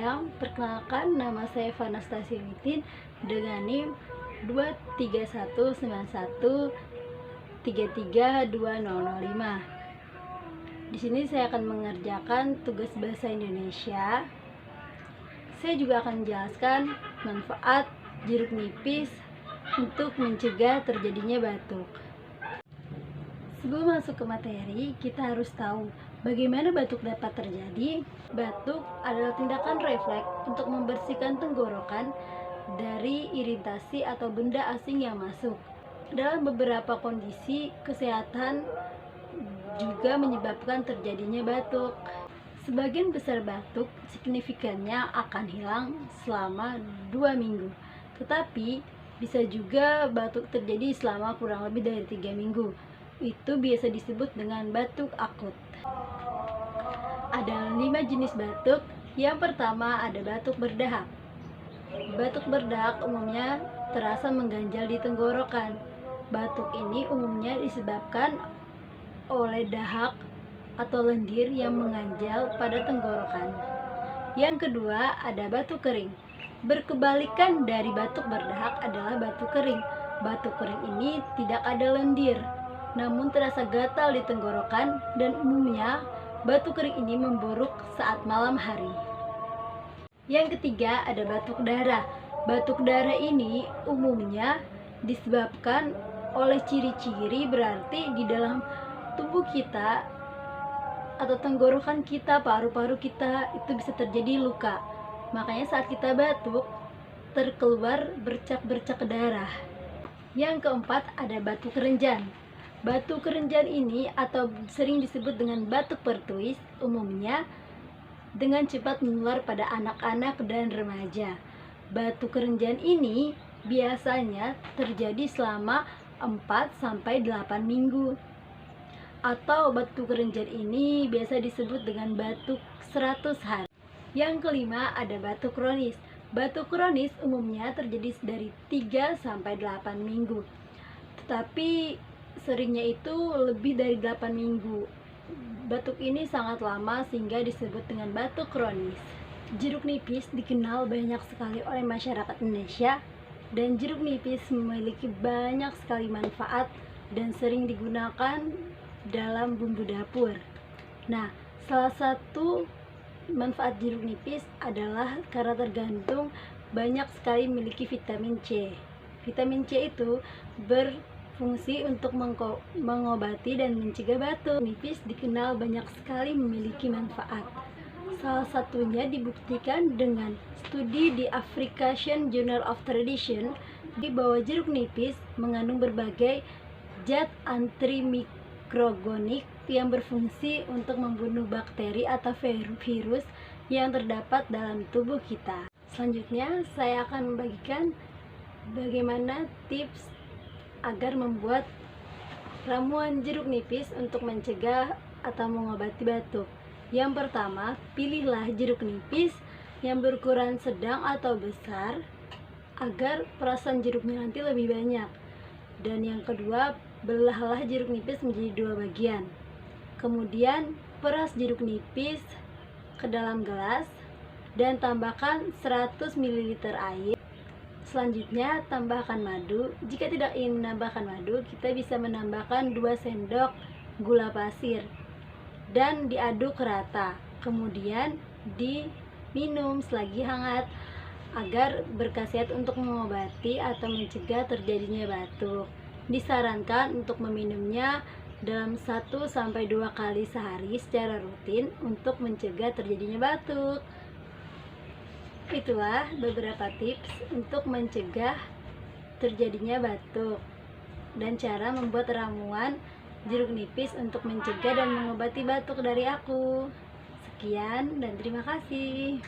siang, perkenalkan nama saya Vanastasi Witin dengan NIM 23191332005. Di sini saya akan mengerjakan tugas bahasa Indonesia. Saya juga akan menjelaskan manfaat jeruk nipis untuk mencegah terjadinya batuk. Sebelum masuk ke materi, kita harus tahu bagaimana batuk dapat terjadi. Batuk adalah tindakan refleks untuk membersihkan tenggorokan dari iritasi atau benda asing yang masuk. Dalam beberapa kondisi kesehatan juga menyebabkan terjadinya batuk. Sebagian besar batuk signifikannya akan hilang selama 2 minggu. Tetapi bisa juga batuk terjadi selama kurang lebih dari 3 minggu. Itu biasa disebut dengan batuk akut. Ada 5 jenis batuk. Yang pertama ada batuk berdahak. Batuk berdahak umumnya terasa mengganjal di tenggorokan. Batuk ini umumnya disebabkan oleh dahak atau lendir yang mengganjal pada tenggorokan. Yang kedua ada batuk kering. Berkebalikan dari batuk berdahak adalah batuk kering. Batuk kering ini tidak ada lendir, namun terasa gatal di tenggorokan, dan umumnya batuk kering ini memburuk saat malam hari. Yang ketiga ada batuk darah. Batuk darah ini umumnya disebabkan oleh ciri-ciri berarti di dalam tubuh kita atau tenggorokan kita, paru-paru kita itu bisa terjadi luka. Makanya saat kita batuk terkeluar bercak-bercak darah. Yang keempat ada batuk kerenjan. Batuk kerenjan ini atau sering disebut dengan batuk pertuis umumnya dengan cepat menular pada anak-anak dan remaja. Batuk kerenjan ini biasanya terjadi selama 4-8 minggu. Atau batuk kerenjan ini biasa disebut dengan batuk 100 hari. Yang kelima ada batuk kronis. Batuk kronis umumnya terjadi dari 3-8 minggu. Tetapi seringnya itu lebih dari 8 minggu. Batuk ini sangat lama sehingga disebut dengan batuk kronis. Jeruk nipis dikenal banyak sekali oleh masyarakat Indonesia, dan jeruk nipis memiliki banyak sekali manfaat dan sering digunakan dalam bumbu dapur. Nah, salah satu manfaat jeruk nipis adalah karena tergantung banyak sekali memiliki vitamin C. Vitamin C itu berfungsi untuk mengobati dan mencegah batuk. Nipis dikenal banyak sekali memiliki manfaat. Salah satunya dibuktikan dengan studi di African Journal of Tradition bahwa jeruk nipis mengandung berbagai zat antimikrogonik yang berfungsi untuk membunuh bakteri atau virus yang terdapat dalam tubuh kita. Selanjutnya saya akan membagikan bagaimana tips agar membuat ramuan jeruk nipis untuk mencegah atau mengobati batuk. Yang pertama, pilihlah jeruk nipis yang berukuran sedang atau besar agar perasan jeruknya nanti lebih banyak. Dan yang kedua, belahlah jeruk nipis menjadi 2 bagian. Kemudian peras jeruk nipis ke dalam gelas dan tambahkan 100 ml air. Selanjutnya tambahkan madu. Jika tidak ingin menambahkan madu, kita bisa menambahkan 2 sendok gula pasir dan diaduk rata. Kemudian diminum selagi hangat agar berkhasiat untuk mengobati atau mencegah terjadinya batuk. Disarankan untuk meminumnya dalam 1-2 kali sehari secara rutin untuk mencegah terjadinya batuk. Itulah beberapa tips untuk mencegah terjadinya batuk dan cara membuat ramuan jeruk nipis untuk mencegah dan mengobati batuk dari aku. Sekian dan terima kasih.